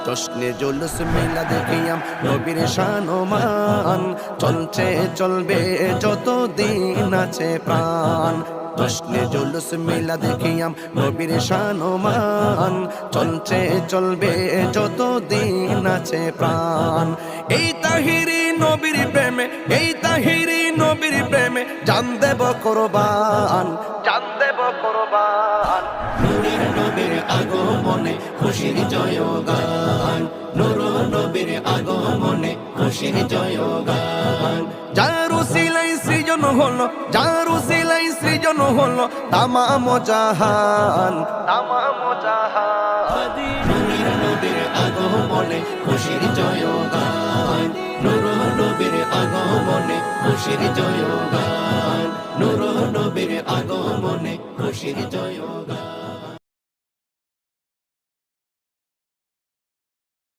জশ্নে জুলুস মিলাদ কিয়াম নবীর শান ও মান চলছে চলবে যত দিন আছে প্রাণ জশ্নে জুলুস মিলাদ কিয়াম নবীর শান ও মান চলছে চলবে যত দিন আছে প্রাণ এই তাহিরি নবীর প্রেমে এই তাহিরি নবীর প্রেমে জান দেব কুরবান জান দেব কুরবান নূরের নবীর আগমনে খুশির জয়গান নূর নবীর আগমনে খুশির জয়গান যার উসিলাই সৃজন হলো যার উসিলাই সৃজন হলো তামাম জাহান তামাম জাহান নূরের নবীর আগমনে খুশির জয়গান নূর নবীর আগমনে খুশির জয়গান নূর নবীর আগমনে খুশির জয়গান